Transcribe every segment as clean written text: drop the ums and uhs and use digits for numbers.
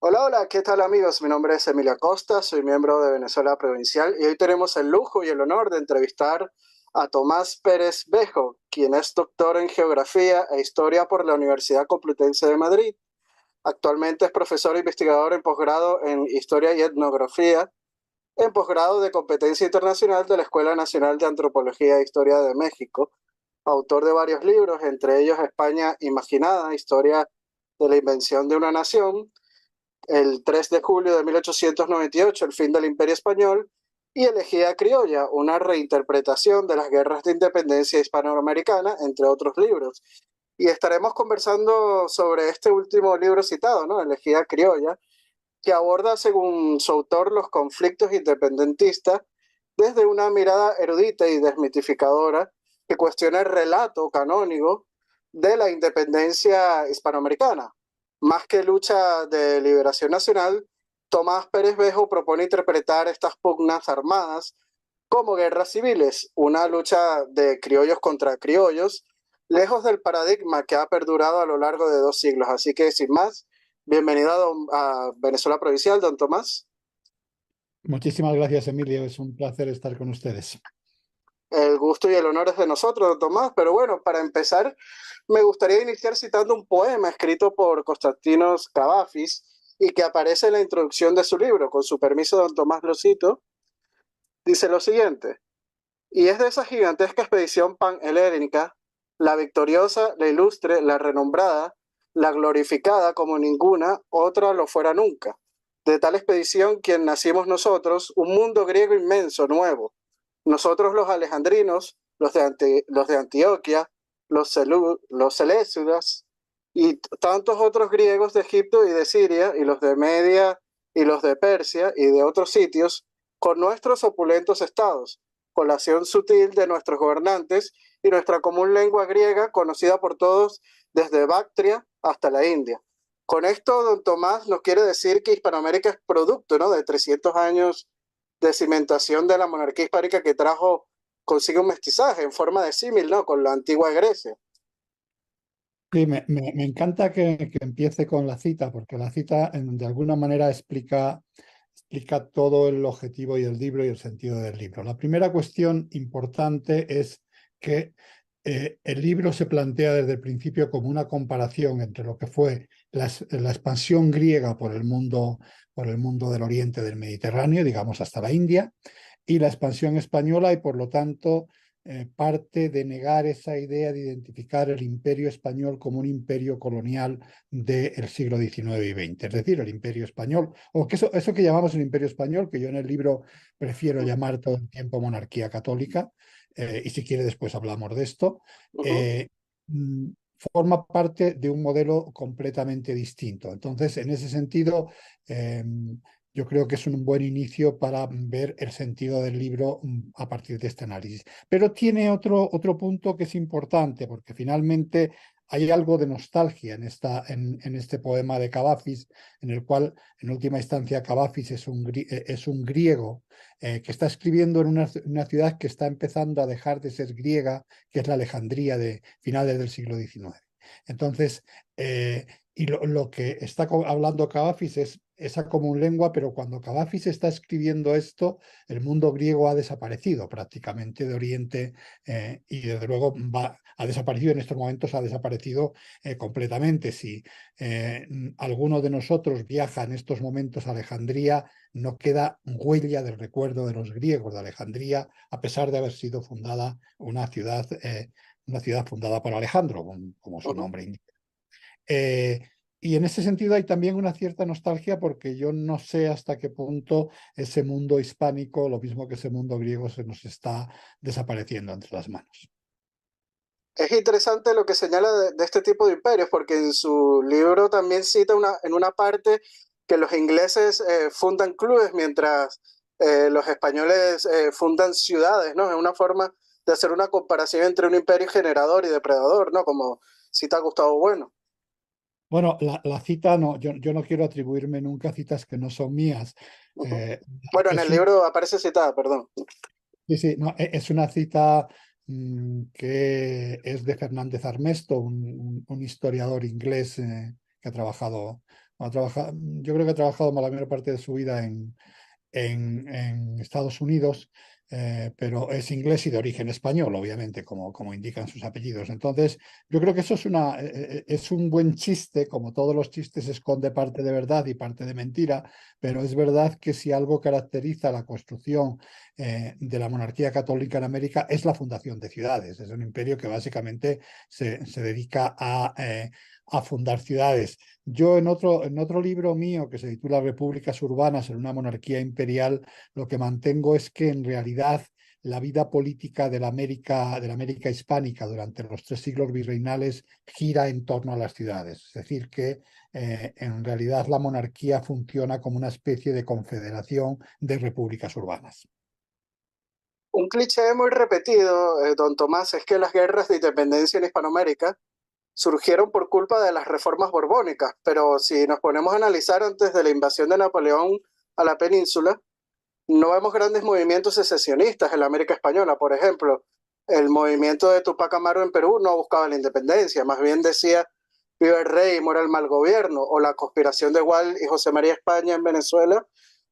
Hola, hola, ¿qué tal amigos? Mi nombre es Emilio Acosta, soy miembro de Venezuela Provincial y hoy tenemos el lujo y el honor de entrevistar a Tomás Pérez Bejo, quien es doctor en Geografía e Historia por la Universidad Complutense de Madrid. Actualmente es profesor e investigador en posgrado en Historia y Etnografía, en posgrado de competencia internacional de la Escuela Nacional de Antropología e Historia de México, autor de varios libros, entre ellos España Imaginada, Historia de la Invención de una Nación, el 3 de julio de 1898, El fin del Imperio Español, y Elegía Criolla, una reinterpretación de las guerras de independencia hispanoamericana, entre otros libros. Y estaremos conversando sobre este último libro citado, ¿no? Elegía Criolla, que aborda, según su autor, los conflictos independentistas desde una mirada erudita y desmitificadora que cuestiona el relato canónico de la independencia hispanoamericana. Más que lucha de liberación nacional, Tomás Pérez Bejo propone interpretar estas pugnas armadas como guerras civiles, una lucha de criollos contra criollos, lejos del paradigma que ha perdurado a lo largo de 2 siglos. Así que, sin más, bienvenido a Venezuela Provincial, don Tomás. Muchísimas gracias, Emilio. Es un placer estar con ustedes. El gusto y el honor es de nosotros, don Tomás. Pero bueno, para empezar, me gustaría iniciar citando un poema escrito por Constantinos Cavafis y que aparece en la introducción de su libro. Con su permiso, don Tomás, lo cito. Dice lo siguiente: y es de esa gigantesca expedición panhelénica, la victoriosa, la ilustre, la renombrada, la glorificada como ninguna otra lo fuera nunca. De tal expedición quien nacimos nosotros, un mundo griego inmenso, nuevo. Nosotros los alejandrinos, los de Antioquia, los seleucidas y tantos otros griegos de Egipto y de Siria, y los de Media y los de Persia y de otros sitios, con nuestros opulentos estados, colación sutil de nuestros gobernantes y nuestra común lengua griega conocida por todos desde Bactria hasta la India. Con esto, don Tomás nos quiere decir que Hispanoamérica es producto, ¿no?, de 300 años de cimentación de la monarquía hispánica que trajo consigo un mestizaje en forma de símil, ¿no?, con la antigua Grecia. Sí, me encanta que empiece con la cita, porque la cita de alguna manera explica todo el objetivo y el libro y el sentido del libro. La primera cuestión importante es que el libro se plantea desde el principio como una comparación entre lo que fue la expansión griega por el mundo del oriente del Mediterráneo, digamos hasta la India, y la expansión española, y por lo tanto parte de negar esa idea de identificar el imperio español como un imperio colonial del siglo XIX y XX, es decir, el imperio español, o que eso que llamamos el imperio español, que yo en el libro prefiero llamar todo el tiempo monarquía católica, y si quiere después hablamos de esto, Uh -huh. eh, mm, forma parte de un modelo completamente distinto. Entonces, en ese sentido, yo creo que es un buen inicio para ver el sentido del libro a partir de este análisis. Pero tiene otro punto que es importante, porque finalmente hay algo de nostalgia en este poema de Cavafis, en el cual, en última instancia, Cavafis es un griego que está escribiendo en una ciudad que está empezando a dejar de ser griega, que es la Alejandría de finales del siglo XIX. Entonces, y lo que está hablando Cavafis es esa común lengua, pero cuando Cavafis está escribiendo esto, el mundo griego ha desaparecido prácticamente de Oriente, y desde luego ha desaparecido en estos momentos, ha desaparecido completamente. Si alguno de nosotros viaja en estos momentos a Alejandría, no queda huella del recuerdo de los griegos de Alejandría, a pesar de haber sido fundada una ciudad fundada por Alejandro, como Uh su -huh. nombre indica. Eh, y en ese sentido hay también una cierta nostalgia porque yo no sé hasta qué punto ese mundo hispánico, lo mismo que ese mundo griego, se nos está desapareciendo entre las manos. Es interesante lo que señala de este tipo de imperios, porque en su libro también cita en una parte que los ingleses fundan clubes mientras los españoles fundan ciudades, ¿no? Es una forma de hacer una comparación entre un imperio generador y depredador, ¿no? Como cita Gustavo Bueno. Bueno, la cita no, yo no quiero atribuirme nunca citas que no son mías. Uh -huh. Eh, Bueno, en el es un, libro aparece citada, perdón. sí, sí, no, es una cita que es de Fernández Armesto, un historiador inglés que ha trabajado Yo creo que ha trabajado la mayor parte de su vida en Estados Unidos, pero es inglés y de origen español, obviamente, como indican sus apellidos. Entonces, yo creo que eso es un buen chiste, como todos los chistes esconde parte de verdad y parte de mentira, pero es verdad que si algo caracteriza la construcción de la monarquía católica en América es la fundación de ciudades. Es un imperio que básicamente se dedica a fundar ciudades. Yo en otro libro mío que se titula Repúblicas Urbanas en una monarquía imperial, lo que mantengo es que en realidad la vida política de la América hispánica durante los 3 siglos virreinales gira en torno a las ciudades. Es decir, que en realidad la monarquía funciona como una especie de confederación de repúblicas urbanas. Un cliché muy repetido, don Tomás, es que las guerras de independencia en Hispanoamérica surgieron por culpa de las reformas borbónicas, pero si nos ponemos a analizar antes de la invasión de Napoleón a la península, no vemos grandes movimientos secesionistas en la América Española. Por ejemplo, el movimiento de Tupac Amaru en Perú no buscaba la independencia, más bien decía viva el rey, muera el mal gobierno, o la conspiración de Gual y José María España en Venezuela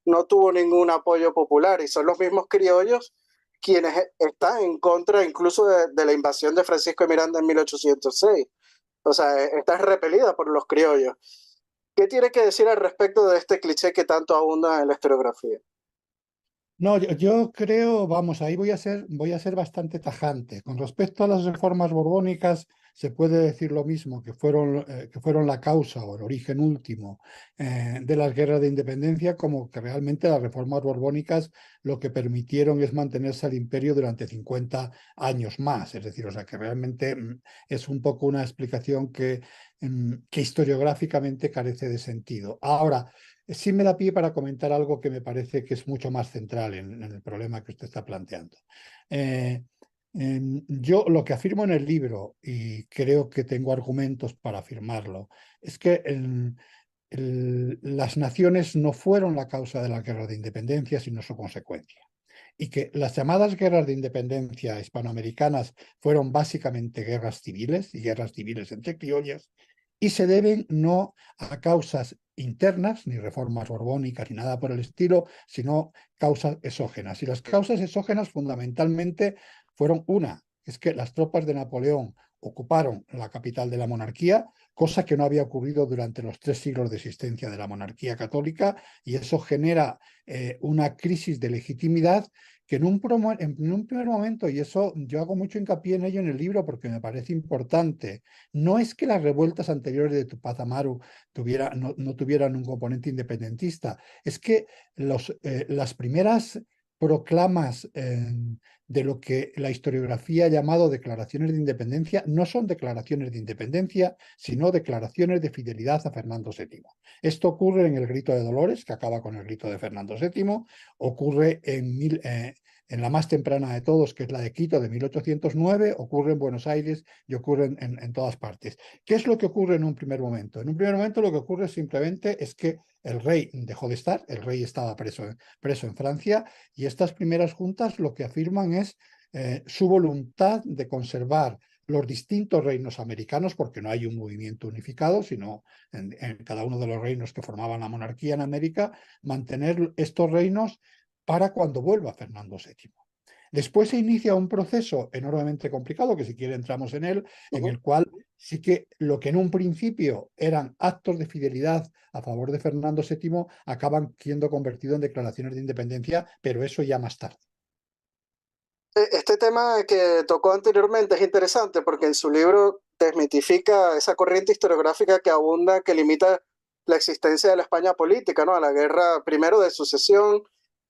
no tuvo ningún apoyo popular y son los mismos criollos quienes están en contra incluso de la invasión de Francisco de Miranda en 1806. O sea, está repelida por los criollos. ¿Qué tiene que decir al respecto de este cliché que tanto abunda en la historiografía? No, yo creo, vamos, ahí voy a ser bastante tajante. Con respecto a las reformas borbónicas, se puede decir lo mismo, que fueron la causa o el origen último de las guerras de independencia, como que realmente las reformas borbónicas lo que permitieron es mantenerse al imperio durante 50 años más. Es decir, o sea, que realmente es un poco una explicación que historiográficamente carece de sentido. Ahora, sí me da pie para comentar algo que me parece que es mucho más central en el problema que usted está planteando. Eh, yo lo que afirmo en el libro, y creo que tengo argumentos para afirmarlo, es que las naciones no fueron la causa de la guerra de independencia, sino su consecuencia. Y que las llamadas guerras de independencia hispanoamericanas fueron básicamente guerras civiles y guerras civiles entre criollas, y se deben no a causas internas, ni reformas borbónicas, ni nada por el estilo, sino causas exógenas. Y las causas exógenas fundamentalmente fueron una, es que las tropas de Napoleón ocuparon la capital de la monarquía, cosa que no había ocurrido durante los 3 siglos de existencia de la monarquía católica, y eso genera una crisis de legitimidad que en un primer momento, y eso yo hago mucho hincapié en ello en el libro porque me parece importante, no es que las revueltas anteriores de Tupac Amaru no tuvieran un componente independentista, es que las primeras proclamas de lo que la historiografía ha llamado declaraciones de independencia no son declaraciones de independencia, sino declaraciones de fidelidad a Fernando VII. Esto ocurre en el Grito de Dolores, que acaba con el Grito de Fernando VII, ocurre en la más temprana de todos, que es la de Quito de 1809, ocurre en Buenos Aires y ocurre en todas partes. ¿Qué es lo que ocurre en un primer momento? En un primer momento lo que ocurre simplemente es que el rey dejó de estar, el rey estaba preso en Francia, y estas primeras juntas lo que afirman es su voluntad de conservar los distintos reinos americanos, porque no hay un movimiento unificado, sino en cada uno de los reinos que formaban la monarquía en América, mantener estos reinos para cuando vuelva Fernando VII. Después se inicia un proceso enormemente complicado, que si quiere entramos en él, en el cual sí que lo que en un principio eran actos de fidelidad a favor de Fernando VII acaban siendo convertidos en declaraciones de independencia, pero eso ya más tarde. Este tema que tocó anteriormente es interesante porque en su libro desmitifica esa corriente historiográfica que abunda, que limita la existencia de la España política, ¿no? A la guerra primero de sucesión,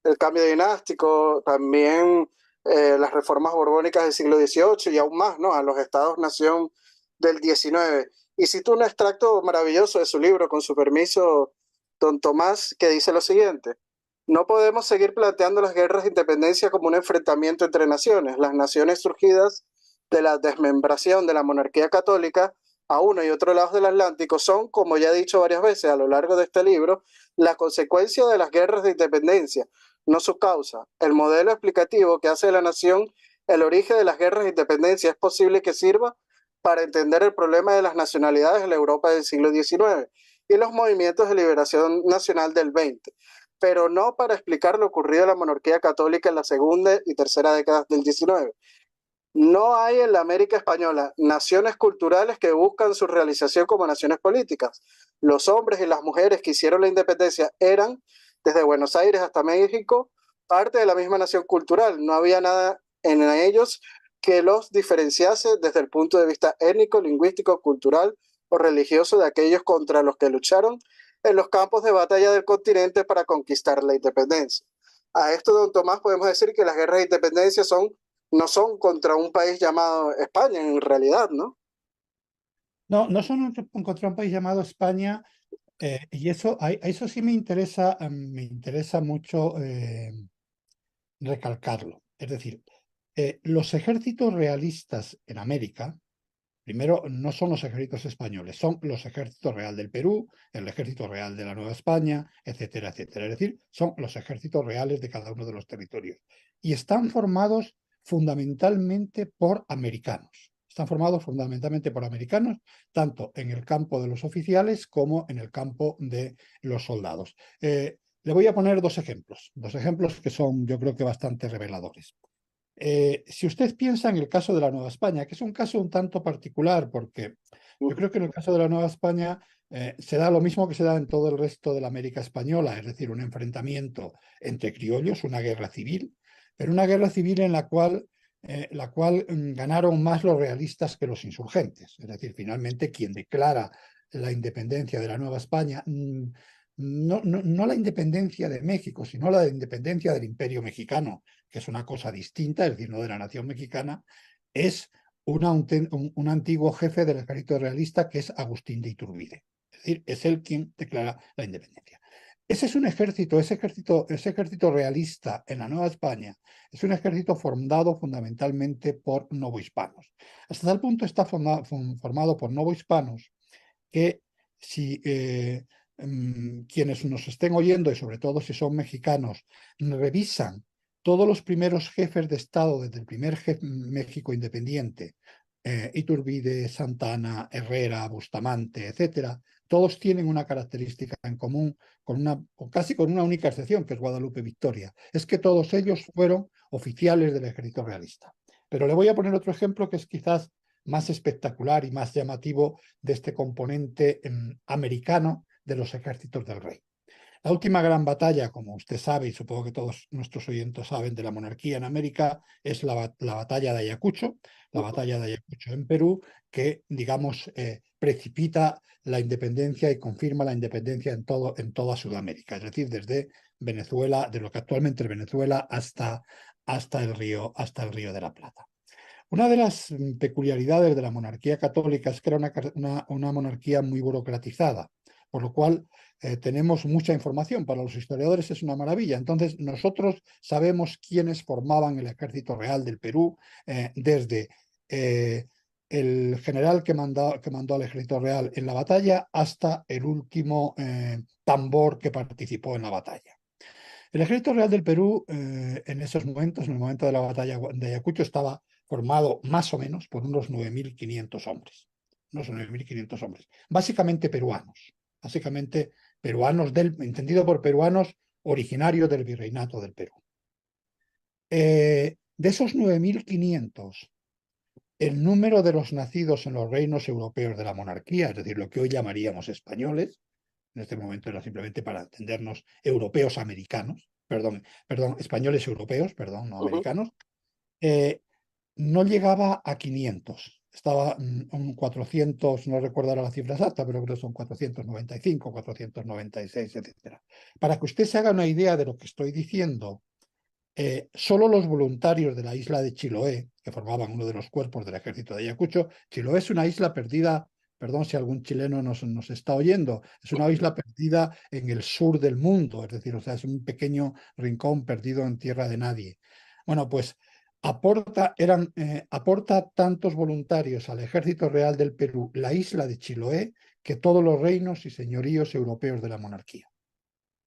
el cambio dinástico, también las reformas borbónicas del siglo XVIII y aún más, ¿no? A los estados-nación del XIX. Y cito un extracto maravilloso de su libro, con su permiso, don Tomás, que dice lo siguiente. No podemos seguir planteando las guerras de independencia como un enfrentamiento entre naciones. Las naciones surgidas de la desmembración de la monarquía católica a uno y otro lado del Atlántico son, como ya he dicho varias veces a lo largo de este libro, la consecuencia de las guerras de independencia, no su causa. El modelo explicativo que hace de la nación el origen de las guerras de independencia es posible que sirva para entender el problema de las nacionalidades en la Europa del siglo XIX. y los movimientos de liberación nacional del 20, pero no para explicar lo ocurrido en la monarquía católica en la segunda y tercera décadas del 19. No hay en la América española naciones culturales que buscan su realización como naciones políticas. Los hombres y las mujeres que hicieron la independencia eran, desde Buenos Aires hasta México, parte de la misma nación cultural. No había nada en ellos que los diferenciase desde el punto de vista étnico, lingüístico, cultural o religioso de aquellos contra los que lucharon en los campos de batalla del continente para conquistar la independencia. A esto, don Tomás, podemos decir que las guerras de independencia no son contra un país llamado España, en realidad, ¿no? No, no son contra un país llamado España, y eso, a eso sí me interesa mucho recalcarlo. Es decir, los ejércitos realistas en América, primero, no son los ejércitos españoles, son los ejércitos real del Perú, el ejército real de la Nueva España, etcétera, etcétera. Es decir, son los ejércitos reales de cada uno de los territorios. Y están formados fundamentalmente por americanos. Están formados fundamentalmente por americanos, tanto en el campo de los oficiales como en el campo de los soldados. Le voy a poner dos ejemplos que son, yo creo que bastante reveladores. Si usted piensa en el caso de la Nueva España, que es un caso un tanto particular, porque yo creo que en el caso de la Nueva España se da lo mismo que se da en todo el resto de la América española, es decir, un enfrentamiento entre criollos, una guerra civil, pero una guerra civil en la cual ganaron más los realistas que los insurgentes. Es decir, finalmente quien declara la independencia de la Nueva España, no la independencia de México, sino la independencia del Imperio Mexicano, que es una cosa distinta, es decir, no de la nación mexicana, es un antiguo jefe del ejército realista que es Agustín de Iturbide. Es decir, es él quien declara la independencia. Ese es un ejército, ese ejército realista en la Nueva España, es un ejército formado fundamentalmente por novohispanos. Hasta tal punto está formado por novohispanos que si quienes nos estén oyendo, y sobre todo si son mexicanos, revisan todos los primeros jefes de Estado desde el primer México independiente, Iturbide, Santana, Herrera, Bustamante, etcétera, todos tienen una característica en común, casi con una única excepción, que es Guadalupe Victoria. Es que todos ellos fueron oficiales del ejército realista. Pero le voy a poner otro ejemplo que es quizás más espectacular y más llamativo de este componente americano de los ejércitos del rey. La última gran batalla, como usted sabe, y supongo que todos nuestros oyentes saben, de la monarquía en América, es la batalla de Ayacucho, la batalla de Ayacucho en Perú, que, digamos, precipita la independencia y confirma la independencia en toda Sudamérica, es decir, desde Venezuela, de lo que actualmente es Venezuela, hasta el río de la Plata. Una de las peculiaridades de la monarquía católica es que era una monarquía muy burocratizada, por lo cual tenemos mucha información. Para los historiadores es una maravilla. Entonces, nosotros sabemos quiénes formaban el ejército real del Perú, desde el general que mandó al ejército real en la batalla hasta el último tambor que participó en la batalla. El ejército real del Perú, en esos momentos, en el momento de la batalla de Ayacucho, estaba formado más o menos por unos 9.500 hombres. Unos 9.500 hombres. Básicamente peruanos entendido por peruanos originarios del virreinato del Perú. De esos 9.500, el número de los nacidos en los reinos europeos de la monarquía, es decir, lo que hoy llamaríamos españoles, en este momento era simplemente para entendernos europeos americanos, perdón, españoles europeos, perdón, no americanos, no llegaba a 500. Estaba un 400, no recuerdo ahora la cifra exacta, pero creo que son 495, 496, etcétera. Para que usted se haga una idea de lo que estoy diciendo, solo los voluntarios de la isla de Chiloé, que formaban uno de los cuerpos del ejército de Ayacucho. Chiloé es una isla perdida, perdón si algún chileno nos está oyendo, es una isla perdida en el sur del mundo, es decir, o sea, es un pequeño rincón perdido en tierra de nadie. Bueno, pues aporta tantos voluntarios al ejército real del Perú la isla de Chiloé que todos los reinos y señoríos europeos de la monarquía.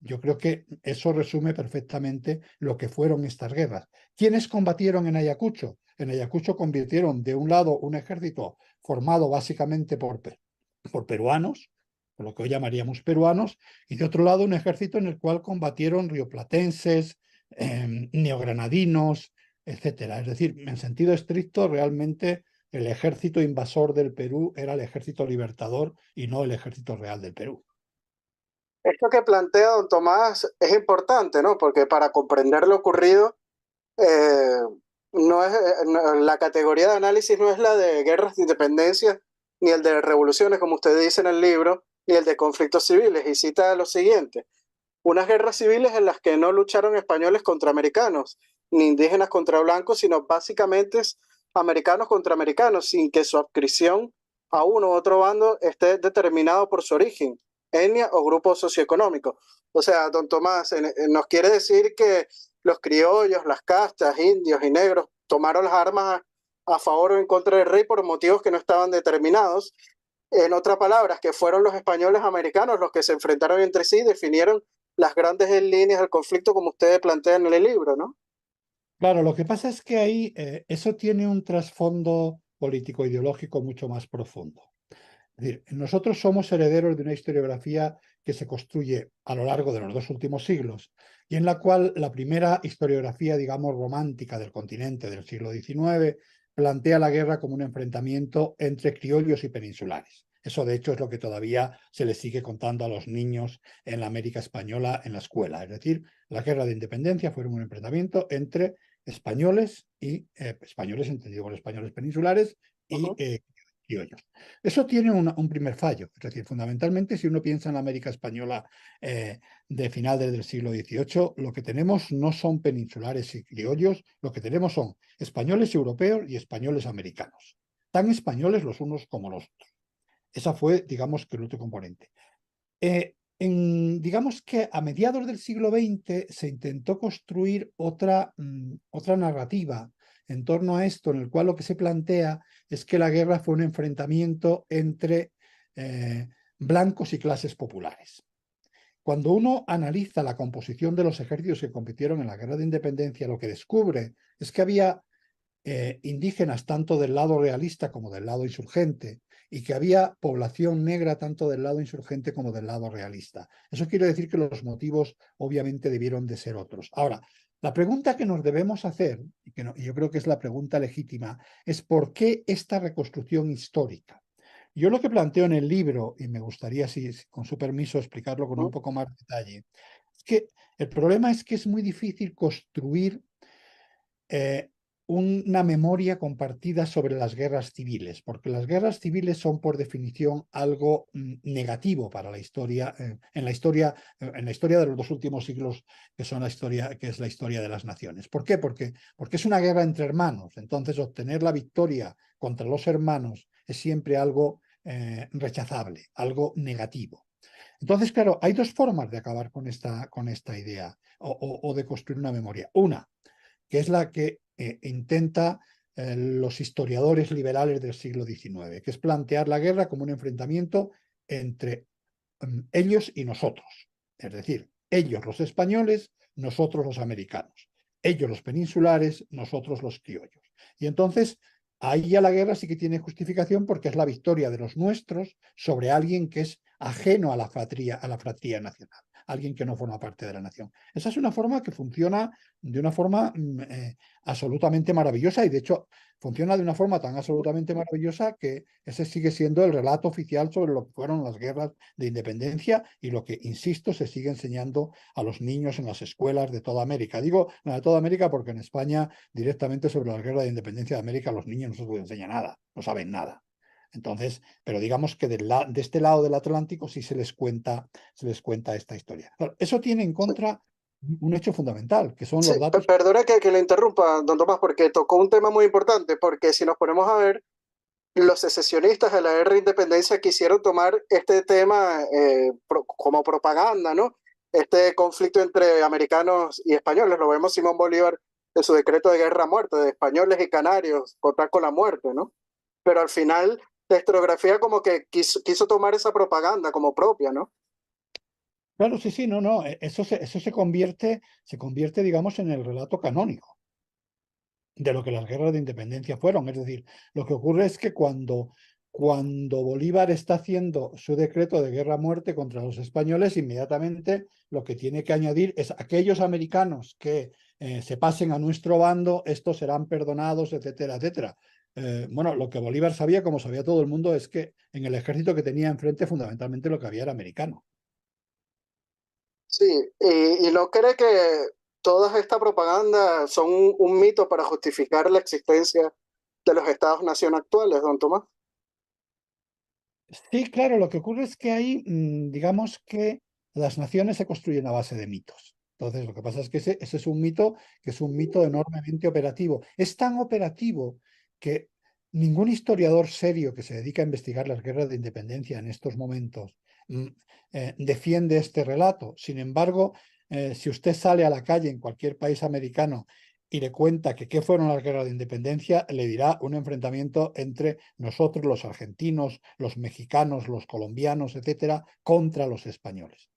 Yo creo que eso resume perfectamente lo que fueron estas guerras. ¿Quiénes combatieron en Ayacucho? En Ayacucho convirtieron de un lado un ejército formado básicamente por peruanos, por lo que hoy llamaríamos peruanos, y de otro lado un ejército en el cual combatieron rioplatenses, neogranadinos, etcétera. Es decir, en sentido estricto, realmente el ejército invasor del Perú era el ejército libertador y no el ejército real del Perú. Esto que plantea don Tomás es importante, ¿no? Porque para comprender lo ocurrido, eh, la categoría de análisis no es la de guerras de independencia, ni el de revoluciones, como usted dice en el libro, ni el de conflictos civiles. Y cita lo siguiente: unas guerras civiles en las que no lucharon españoles contra americanos, ni indígenas contra blancos, sino básicamente americanos contra americanos, sin que su adscripción a uno u otro bando esté determinado por su origen, etnia o grupo socioeconómico. O sea, don Tomás, nos quiere decir que los criollos, las castas, indios y negros tomaron las armas a favor o en contra del rey por motivos que no estaban determinados. En otras palabras, que fueron los españoles americanos los que se enfrentaron entre sí y definieron las grandes líneas del conflicto como ustedes plantean en el libro, ¿no? Claro, lo que pasa es que ahí eso tiene un trasfondo político-ideológico mucho más profundo. Es decir, nosotros somos herederos de una historiografía que se construye a lo largo de los dos últimos siglos y en la cual la primera historiografía, digamos, romántica del continente del siglo XIX plantea la guerra como un enfrentamiento entre criollos y peninsulares. Eso, de hecho, es lo que todavía se le sigue contando a los niños en la América española en la escuela. Es decir, la guerra de independencia fue un enfrentamiento entre españoles y españoles, entendido por españoles peninsulares, y Ujú. criollos. Eso tiene un primer fallo, es decir, fundamentalmente si uno piensa en la América española de finales del siglo XVIII, lo que tenemos no son peninsulares y criollos, lo que tenemos son españoles europeos y españoles americanos, tan españoles los unos como los otros. Esa fue, digamos, que el otro componente. Digamos que a mediados del siglo XX se intentó construir otra narrativa en torno a esto, en el cual lo que se plantea es que la guerra fue un enfrentamiento entre blancos y clases populares. Cuando uno analiza la composición de los ejércitos que compitieron en la guerra de independencia, lo que descubre es que había indígenas tanto del lado realista como del lado insurgente, y que había población negra tanto del lado insurgente como del lado realista. Eso quiere decir que los motivos obviamente debieron de ser otros. Ahora, la pregunta que nos debemos hacer, y yo creo que es la pregunta legítima, es ¿por qué esta reconstrucción histórica? Yo lo que planteo en el libro, y me gustaría, con su permiso, explicarlo con un Ujú. poco más de detalle, es que el problema es que es muy difícil construir eh, una memoria compartida sobre las guerras civiles, porque las guerras civiles son por definición algo negativo para la historia, en la historia de los dos últimos siglos, que son la historia, que es la historia de las naciones. ¿Por qué? Porque es una guerra entre hermanos. Entonces, obtener la victoria contra los hermanos es siempre algo rechazable, algo negativo. Entonces, claro, hay dos formas de acabar con esta idea o de construir una memoria. Una, que es la que intenta los historiadores liberales del siglo XIX, que es plantear la guerra como un enfrentamiento entre ellos y nosotros. Es decir, ellos los españoles, nosotros los americanos. Ellos los peninsulares, nosotros los criollos. Y entonces, ahí ya la guerra sí que tiene justificación porque es la victoria de los nuestros sobre alguien que es ajeno a la fratría nacional, alguien que no forma parte de la nación. Esa es una forma que funciona de una forma absolutamente maravillosa, y de hecho funciona de una forma tan absolutamente maravillosa que ese sigue siendo el relato oficial sobre lo que fueron las guerras de independencia y lo que, insisto, se sigue enseñando a los niños en las escuelas de toda América. Digo de toda América porque en España directamente sobre la guerra de independencia de América los niños no se les enseña nada, no saben nada. Entonces, pero digamos que de este lado del Atlántico sí se les cuenta esta historia. Claro, eso tiene en Sí, contra un hecho fundamental, que son sí, los datos. perdona que le interrumpa, don Tomás, porque tocó un tema muy importante, porque si nos ponemos a ver, los secesionistas de la guerra de independencia quisieron tomar este tema como propaganda, ¿no? Este conflicto entre americanos y españoles, lo vemos Simón Bolívar en su decreto de guerra a muerte, de españoles y canarios, contar con la muerte, ¿no? Pero al final la historiografía como que quiso tomar esa propaganda como propia, ¿no? Claro, sí, sí, no, no, eso se convierte, digamos, en el relato canónico de lo que las guerras de independencia fueron. Es decir, lo que ocurre es que cuando Cuando Bolívar está haciendo su decreto de guerra a muerte contra los españoles, inmediatamente lo que tiene que añadir es aquellos americanos que se pasen a nuestro bando, estos serán perdonados, etcétera, etcétera. Bueno, lo que Bolívar sabía, como sabía todo el mundo, es que en el ejército que tenía enfrente fundamentalmente lo que había era americano. Sí, y no cree que toda esta propaganda son un mito para justificar la existencia de los estados-nación actuales, don Tomás. Sí, claro, lo que ocurre es que ahí, digamos que las naciones se construyen a base de mitos. Entonces, lo que pasa es que ese es un mito que es un mito enormemente operativo. Es tan operativo que ningún historiador serio que se dedica a investigar las guerras de independencia en estos momentos mm, defiende este relato. Sin embargo, si usted sale a la calle en cualquier país americano y le cuenta que qué fueron las guerras de independencia, le dirá un enfrentamiento entre nosotros, los argentinos, los mexicanos, los colombianos, etcétera, contra los españoles.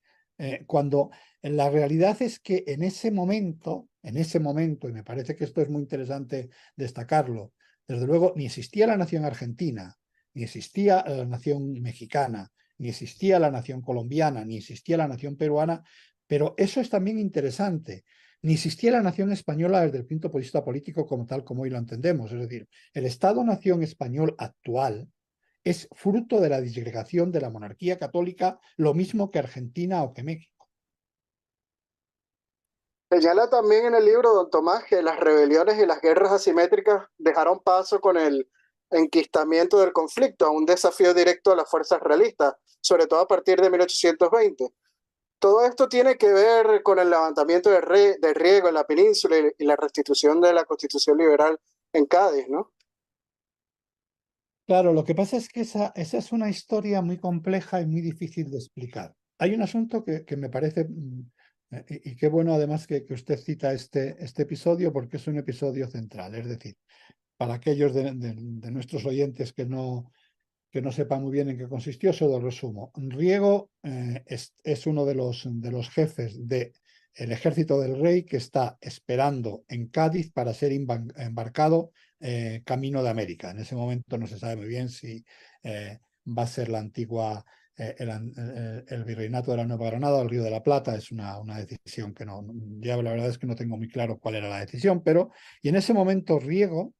Cuando la realidad es que en ese momento, y me parece que esto es muy interesante destacarlo, desde luego ni existía la nación argentina, ni existía la nación mexicana, ni existía la nación colombiana, ni existía la nación peruana, pero eso es también interesante. Ni existía la nación española desde el punto de vista político como tal como hoy lo entendemos. Es decir, el Estado-nación español actual es fruto de la disgregación de la monarquía católica, lo mismo que Argentina o que México. Señala también en el libro, don Tomás, que las rebeliones y las guerras asimétricas dejaron paso con el enquistamiento del conflicto a un desafío directo a las fuerzas realistas, sobre todo a partir de 1820. Todo esto tiene que ver con el levantamiento de Riego en la península y la restitución de la Constitución liberal en Cádiz, ¿no? Claro, lo que pasa es que esa es una historia muy compleja y muy difícil de explicar. Hay un asunto que me parece, y qué bueno además que usted cita este episodio porque es un episodio central. Es decir, para aquellos de nuestros oyentes que no sepan muy bien en qué consistió, se lo resumo. Riego es uno de los jefes del ejército del rey que está esperando en Cádiz para ser embarcado camino de América. En ese momento no se sabe muy bien si va a ser la antigua, el virreinato de la Nueva Granada o el Río de la Plata. Es una decisión que no, ya la verdad es que no tengo muy claro cuál era la decisión, pero y en ese momento Riego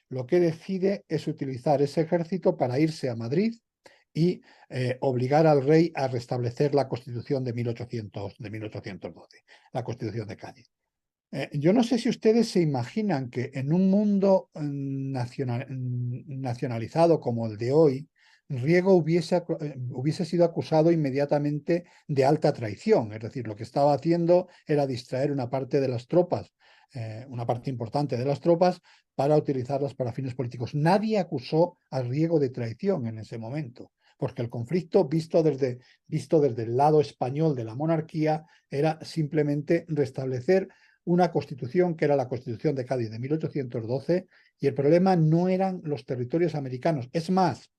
lo que decide es utilizar ese ejército para irse a Madrid y obligar al rey a restablecer la Constitución de 1812, la Constitución de Cádiz. Yo no sé si ustedes se imaginan que en un mundo nacionalizado como el de hoy, Riego hubiese sido acusado inmediatamente de alta traición. Es decir, lo que estaba haciendo era distraer una parte de las tropas, una parte importante de las tropas, para utilizarlas para fines políticos. Nadie acusó a Riego de traición en ese momento, porque el conflicto visto desde el lado español de la monarquía era simplemente restablecer una constitución que era la Constitución de Cádiz de 1812 y el problema no eran los territorios americanos. Es más,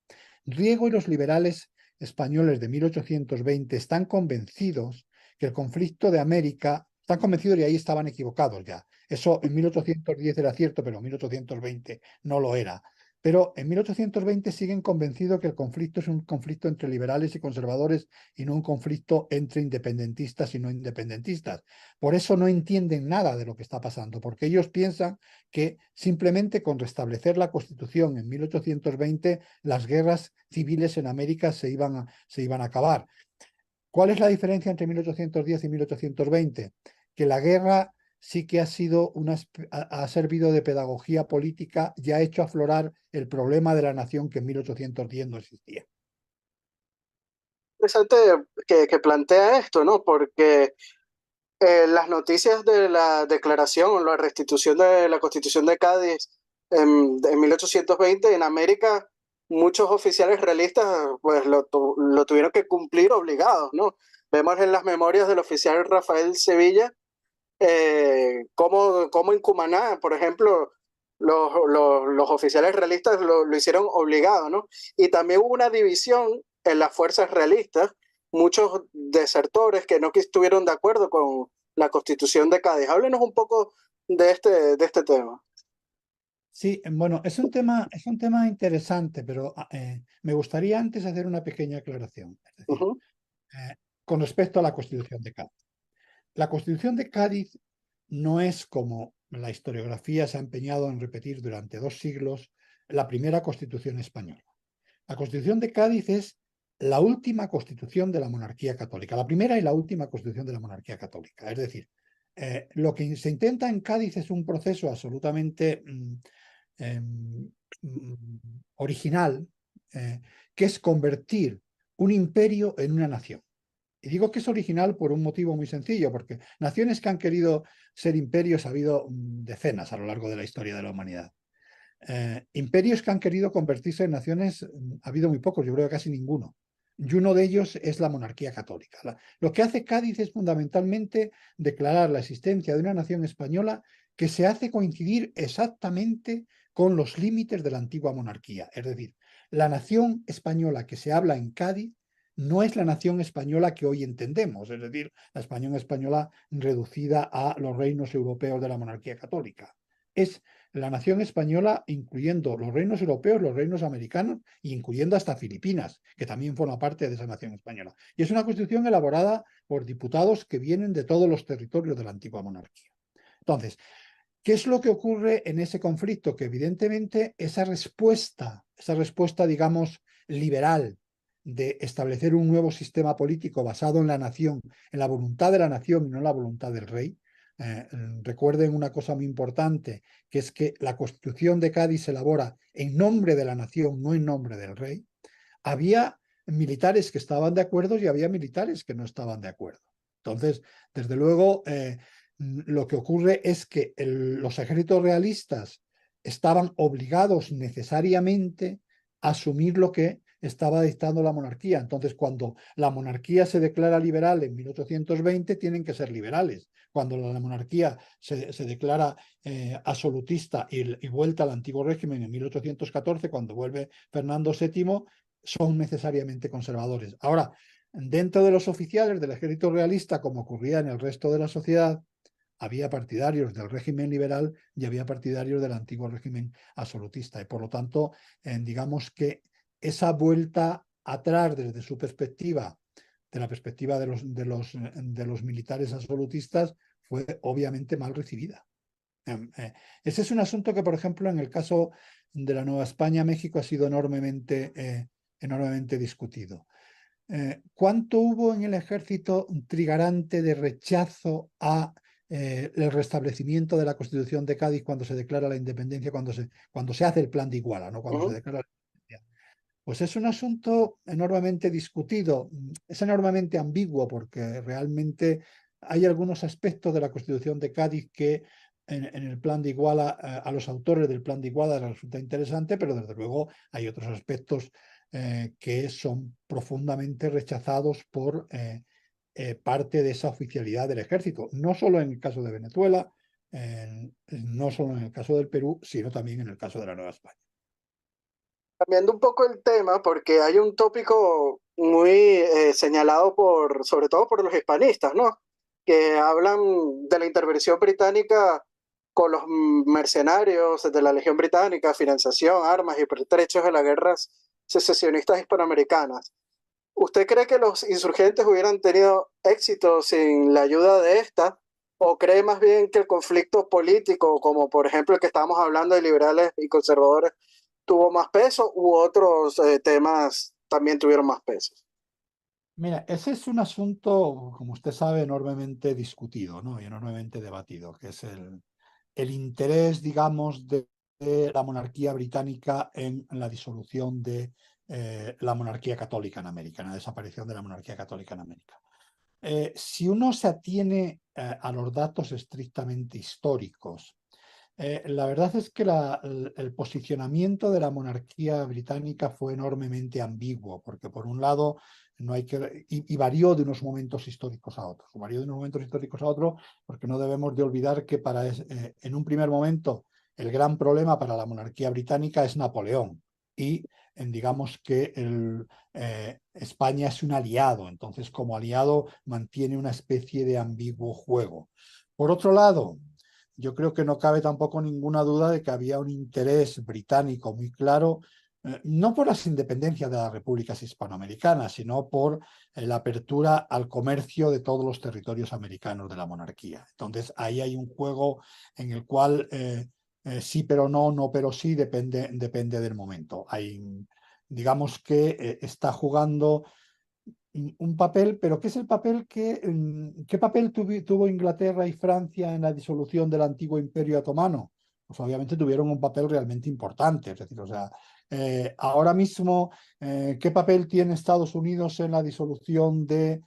Riego y los liberales españoles de 1820 están convencidos que el conflicto de América, están convencidos y ahí estaban equivocados ya. Eso en 1810 era cierto, pero en 1820 no lo era. Pero en 1820 siguen convencidos que el conflicto es un conflicto entre liberales y conservadores y no un conflicto entre independentistas y no independentistas. Por eso no entienden nada de lo que está pasando, porque ellos piensan que simplemente con restablecer la Constitución en 1820 las guerras civiles en América se iban a acabar. ¿Cuál es la diferencia entre 1810 y 1820? Que la guerra sí que ha servido de pedagogía política y ha hecho aflorar el problema de la nación que en 1810 no existía. Interesante que plantea esto, ¿no? Porque las noticias de la declaración o la restitución de la Constitución de Cádiz en 1820 en América, muchos oficiales realistas pues lo tuvieron que cumplir obligados, ¿no? Vemos en las memorias del oficial Rafael Sevilla cómo en Cumaná, por ejemplo, los oficiales realistas lo hicieron obligado, ¿no? Y también hubo una división en las fuerzas realistas, muchos desertores que no estuvieron de acuerdo con la Constitución de Cádiz. Háblenos un poco de este tema. Sí, bueno, es un tema interesante, pero me gustaría antes hacer una pequeña aclaración. Es decir, Ujú, eh, con respecto a la Constitución de Cádiz. La Constitución de Cádiz no es como la historiografía se ha empeñado en repetir durante 2 siglos, la primera Constitución española. La Constitución de Cádiz es la última constitución de la monarquía católica, la primera y la última constitución de la monarquía católica. Es decir, lo que se intenta en Cádiz es un proceso absolutamente em, original, que es convertir un imperio en una nación. Y digo que es original por un motivo muy sencillo, porque naciones que han querido ser imperios ha habido decenas a lo largo de la historia de la humanidad. Imperios que han querido convertirse en naciones ha habido muy pocos, yo creo que casi ninguno. Y uno de ellos es la monarquía católica. Lo que hace Cádiz es fundamentalmente declarar la existencia de una nación española que se hace coincidir exactamente con los límites de la antigua monarquía. Es decir, la nación española que se habla en Cádiz no es la nación española que hoy entendemos, es decir, la nación española reducida a los reinos europeos de la monarquía católica. Es la nación española, incluyendo los reinos europeos, los reinos americanos, e incluyendo hasta Filipinas, que también forma parte de esa nación española. Y es una constitución elaborada por diputados que vienen de todos los territorios de la antigua monarquía. Entonces, ¿qué es lo que ocurre en ese conflicto? Que evidentemente esa respuesta, digamos, liberal de establecer un nuevo sistema político basado en la nación, en la voluntad de la nación y no en la voluntad del rey. Recuerden una cosa muy importante, que es que la Constitución de Cádiz se elabora en nombre de la nación, no en nombre del rey. Había militares que estaban de acuerdo y había militares que no estaban de acuerdo. Entonces, desde luego, lo que ocurre es que los ejércitos realistas estaban obligados necesariamente a asumir lo que estaba dictando la monarquía. Entonces, cuando la monarquía se declara liberal en 1820, tienen que ser liberales. Cuando la monarquía se declara absolutista y vuelta al antiguo régimen en 1814, cuando vuelve Fernando VII, son necesariamente conservadores. Ahora, dentro de los oficiales del ejército realista, como ocurría en el resto de la sociedad, había partidarios del régimen liberal y había partidarios del antiguo régimen absolutista. Y por lo tanto, digamos que esa vuelta atrás desde su perspectiva, de la perspectiva de los militares absolutistas, fue obviamente mal recibida. Ese es un asunto que, por ejemplo, en el caso de la Nueva España, México, ha sido enormemente discutido. ¿Cuánto hubo en el ejército trigarante de rechazo a el restablecimiento de la Constitución de Cádiz cuando se declara la independencia, cuando se hace el plan de Iguala, ¿no? Cuando se ujú. declara la independencia? Pues es un asunto enormemente discutido, es enormemente ambiguo porque realmente hay algunos aspectos de la Constitución de Cádiz que en el plan de Iguala, a los autores del plan de Iguala les resulta interesante, pero desde luego hay otros aspectos que son profundamente rechazados por parte de esa oficialidad del ejército, no solo en el caso de Venezuela, no solo en el caso del Perú, sino también en el caso de la Nueva España. Cambiando un poco el tema, porque hay un tópico muy señalado por, sobre todo por los hispanistas, ¿no? Que hablan de la intervención británica con los mercenarios de la Legión Británica, financiación, armas y pertrechos de las guerras secesionistas hispanoamericanas. ¿Usted cree que los insurgentes hubieran tenido éxito sin la ayuda de esta? ¿O cree más bien que el conflicto político, como por ejemplo el que estábamos hablando de liberales y conservadores, tuvo más peso u otros temas también tuvieron más peso? Mira, ese es un asunto, como usted sabe, enormemente discutido, ¿no? Y enormemente debatido, que es el interés, digamos, de la monarquía británica en la disolución de la monarquía católica en América, en la desaparición de la monarquía católica en América. Si uno se atiene a los datos estrictamente históricos, la verdad es que el posicionamiento de la monarquía británica fue enormemente ambiguo, porque por un lado no hay que y varió de unos momentos históricos a otros, varió de unos momentos históricos a otros, porque no debemos de olvidar que en un primer momento el gran problema para la monarquía británica es Napoleón y digamos que España es un aliado, entonces como aliado mantiene una especie de ambiguo juego. Por otro lado, yo creo que no cabe tampoco ninguna duda de que había un interés británico muy claro, no por las independencias de las repúblicas hispanoamericanas, sino por la apertura al comercio de todos los territorios americanos de la monarquía. Entonces, ahí hay un juego en el cual sí pero no, no pero sí, depende del momento. Digamos que está jugando un papel, pero ¿qué es el papel qué papel tuvo Inglaterra y Francia en la disolución del antiguo Imperio Otomano? Pues obviamente tuvieron un papel realmente importante, es decir, o sea, ahora mismo, ¿qué papel tiene Estados Unidos en la disolución de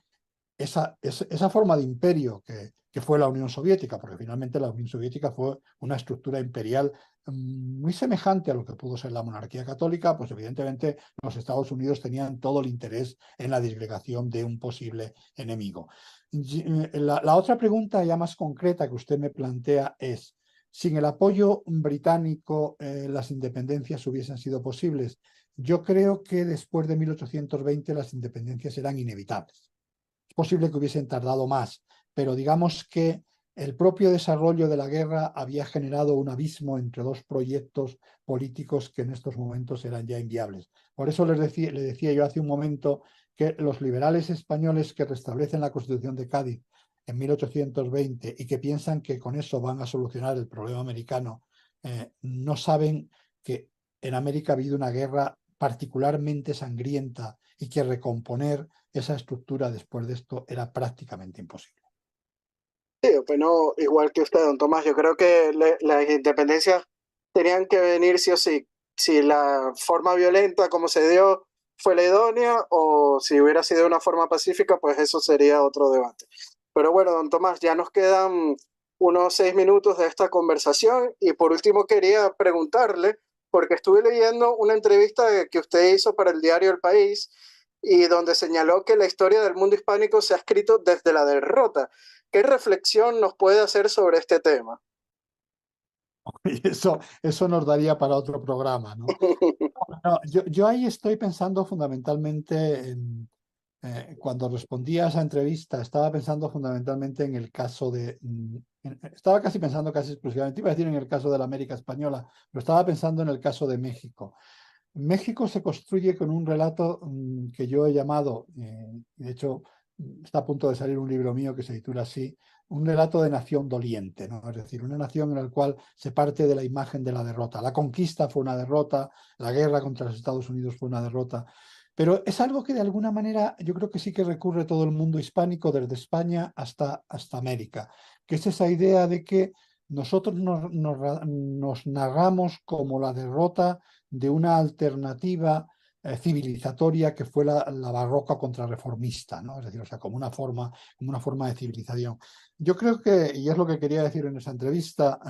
esa forma de imperio que fue la Unión Soviética? Porque finalmente la Unión Soviética fue una estructura imperial muy semejante a lo que pudo ser la monarquía católica, pues evidentemente los Estados Unidos tenían todo el interés en la disgregación de un posible enemigo. La otra pregunta ya más concreta que usted me plantea es, ¿sin el apoyo británico las independencias hubiesen sido posibles? Yo creo que después de 1820 las independencias eran inevitables. Es posible que hubiesen tardado más, pero digamos que el propio desarrollo de la guerra había generado un abismo entre dos proyectos políticos que en estos momentos eran ya inviables. Por eso le decía yo hace un momento que los liberales españoles que restablecen la Constitución de Cádiz en 1820 y que piensan que con eso van a solucionar el problema americano, no saben que en América ha habido una guerra particularmente sangrienta y que recomponer esa estructura después de esto era prácticamente imposible. Sí, opino igual que usted, don Tomás. Yo creo que las independencias tenían que venir sí o sí. Si la forma violenta como se dio fue la idónea o si hubiera sido de una forma pacífica, pues eso sería otro debate. Pero bueno, don Tomás, ya nos quedan unos 6 minutos de esta conversación y por último quería preguntarle, porque estuve leyendo una entrevista que usted hizo para el diario El País y donde señaló que la historia del mundo hispánico se ha escrito desde la derrota. ¿Qué reflexión nos puede hacer sobre este tema? Y eso nos daría para otro programa, ¿no? No, yo ahí estoy pensando fundamentalmente cuando respondí a esa entrevista, estaba pensando fundamentalmente en el caso estaba casi pensando casi exclusivamente, iba a decir en el caso de la América Española, pero estaba pensando en el caso de México. México se construye con un relato que yo he llamado, de hecho está a punto de salir un libro mío que se titula así, un relato de nación doliente, ¿no? Es decir, una nación en la cual se parte de la imagen de la derrota. La conquista fue una derrota, la guerra contra los Estados Unidos fue una derrota, pero es algo que de alguna manera yo creo que sí que recurre todo el mundo hispánico, desde España hasta América, que es esa idea de que nosotros nos narramos como la derrota de una alternativa civilizatoria que fue la barroca contrarreformista, ¿no? Es decir, o sea, como una forma de civilización. Yo creo que, y es lo que quería decir en esa entrevista,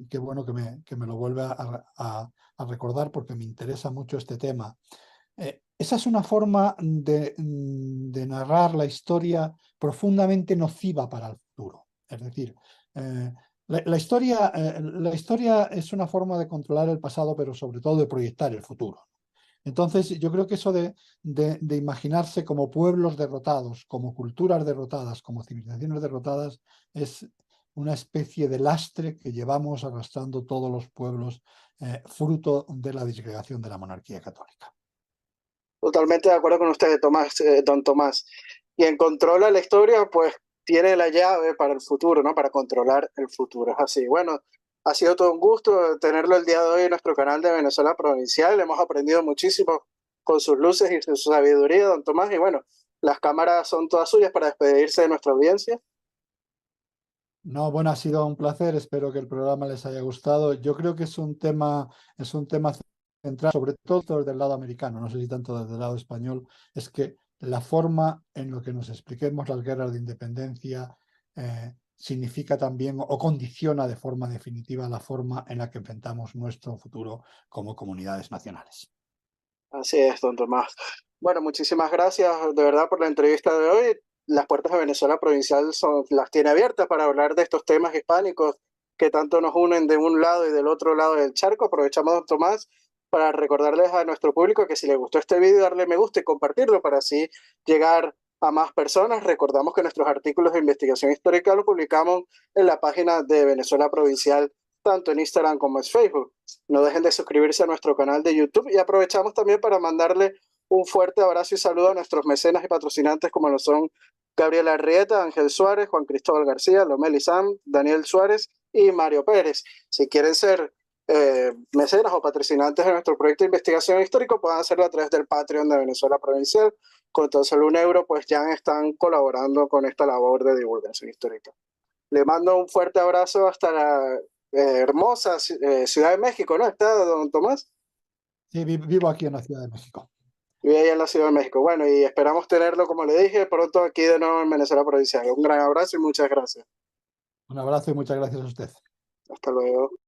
qué bueno que me lo vuelve a recordar porque me interesa mucho este tema. Esa es una forma de narrar la historia profundamente nociva para el futuro. Es decir, la historia es una forma de controlar el pasado, pero sobre todo de proyectar el futuro. Entonces, yo creo que eso de imaginarse como pueblos derrotados, como culturas derrotadas, como civilizaciones derrotadas, es una especie de lastre que llevamos arrastrando todos los pueblos, fruto de la disgregación de la monarquía católica. Totalmente de acuerdo con usted, Tomás, don Tomás. Quien controla la historia, pues tiene la llave para el futuro, ¿no? Para controlar el futuro. Es así. Bueno, ha sido todo un gusto tenerlo el día de hoy en nuestro canal de Venezuela Provincial. Hemos aprendido muchísimo con sus luces y su sabiduría, don Tomás. Y bueno, las cámaras son todas suyas para despedirse de nuestra audiencia. No, bueno, ha sido un placer. Espero que el programa les haya gustado. Yo creo que es un tema central, sobre todo desde el lado americano, no sé si tanto desde el lado español, es que la forma en lo que nos expliquemos las guerras de independencia significa también o condiciona de forma definitiva la forma en la que enfrentamos nuestro futuro como comunidades nacionales. Así es, don Tomás. Bueno, muchísimas gracias de verdad por la entrevista de hoy. Las puertas de Venezuela Provincial las tiene abiertas para hablar de estos temas hispánicos que tanto nos unen de un lado y del otro lado del charco. Aprovechamos, don Tomás, para recordarles a nuestro público que si les gustó este video, darle me gusta y compartirlo para así llegar a más personas. Recordamos que nuestros artículos de investigación histórica los publicamos en la página de Venezuela Provincial, tanto en Instagram como en Facebook. No dejen de suscribirse a nuestro canal de YouTube y aprovechamos también para mandarle un fuerte abrazo y saludo a nuestros mecenas y patrocinantes como lo son Gabriela Arrieta, Ángel Suárez, Juan Cristóbal García, Lomeli Sam, Daniel Suárez y Mario Pérez. Si quieren ser mecenas o patrocinantes de nuestro proyecto de investigación histórico, pueden hacerlo a través del Patreon de Venezuela Provincial. Con tan solo €1, pues ya están colaborando con esta labor de divulgación histórica. Le mando un fuerte abrazo hasta la hermosa Ciudad de México, ¿no? ¿Está, don Tomás? Sí, vivo aquí en la Ciudad de México. Vive allá en la Ciudad de México. Bueno, y esperamos tenerlo, como le dije, pronto aquí de nuevo en Venezuela Provincial. Un gran abrazo y muchas gracias. Un abrazo y muchas gracias a usted. Hasta luego.